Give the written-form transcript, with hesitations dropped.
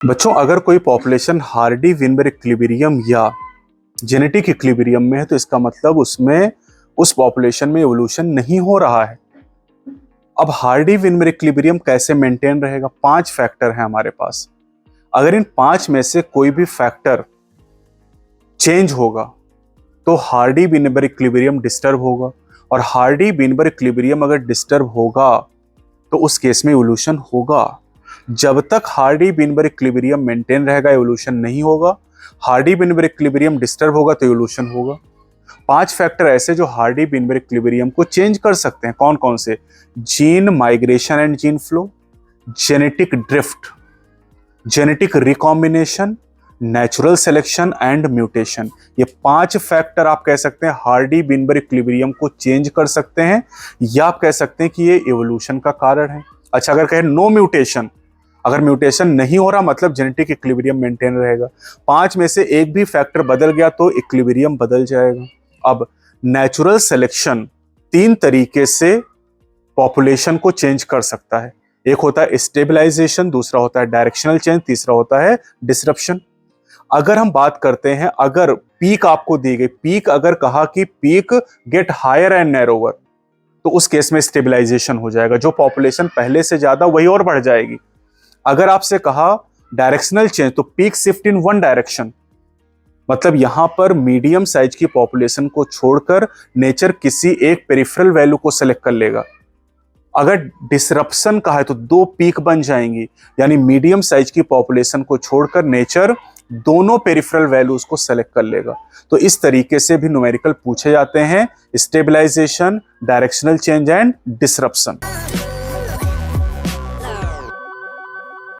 बच्चों, अगर कोई पॉपुलेशन हार्डी विनबर इक्विलिब्रियम या जेनेटिक इक्विलिब्रियम में है तो इसका मतलब उसमें उस पॉपुलेशन में एवोल्यूशन नहीं हो रहा है। अब हार्डी विनबर इक्विलिब्रियम कैसे मेंटेन रहेगा? 5 फैक्टर हैं हमारे पास। अगर इन 5 में से कोई भी फैक्टर चेंज होगा तो हार्डी विनबर इक्विलिब्रियम डिस्टर्ब होगा, और हार्डी विनबर इक्विलिब्रियम अगर डिस्टर्ब होगा तो उस केस में एवोल्यूशन होगा। जब तक हार्डी विनबर इक्विलिब्रियम मेंटेन रहेगा एवोल्यूशन नहीं होगा। हार्डी विनबर इक्विलिब्रियम डिस्टर्ब होगा तो एवोल्यूशन होगा। 5 फैक्टर ऐसे जो हार्डी विनबर इक्विलिब्रियम को चेंज कर सकते हैं। कौन कौन से? Gene migration and gene flow, genetic drift, genetic recombination, natural selection and mutation. ये 5 फैक्टर आप कह सकते हैं हार्डी विनबर इक्विलिब्रियम को चेंज कर सकते हैं, या आप कह सकते हैं कि ये एवोल्यूशन का कारण है। अच्छा, अगर कहें नो म्यूटेशन, अगर म्यूटेशन नहीं हो रहा मतलब जेनेटिक इक्विलिब्रियम मेंटेन रहेगा। 5 में से एक भी फैक्टर बदल गया तो इक्विलिब्रियम बदल जाएगा। अब नेचुरल सिलेक्शन 3 तरीके से पॉपुलेशन को चेंज कर सकता है। एक होता है स्टेबलाइजेशन, दूसरा होता है डायरेक्शनल चेंज, तीसरा होता है डिसरप्शन। अगर हम बात करते हैं, अगर पीक आपको दी गई, पीक अगर कहा कि peak get higher and narrower, तो उस केस में स्टेबलाइजेशन हो जाएगा। जो पॉपुलेशन पहले से ज्यादा वही और बढ़ जाएगी। अगर आपसे कहा डायरेक्शनल चेंज, तो peak shift in one direction, मतलब यहां पर मीडियम साइज की पॉपुलेशन को छोड़कर नेचर किसी एक पेरिफेरल वैल्यू को सेलेक्ट कर लेगा। अगर डिसरप्शन का है तो 2 पीक बन जाएंगी, यानी मीडियम साइज की पॉपुलेशन को छोड़कर नेचर दोनों पेरिफेरल वैल्यूज को सेलेक्ट कर लेगा। तो इस तरीके से भी न्यूमेरिकल पूछे जाते हैं, stabilization, directional change and disruption.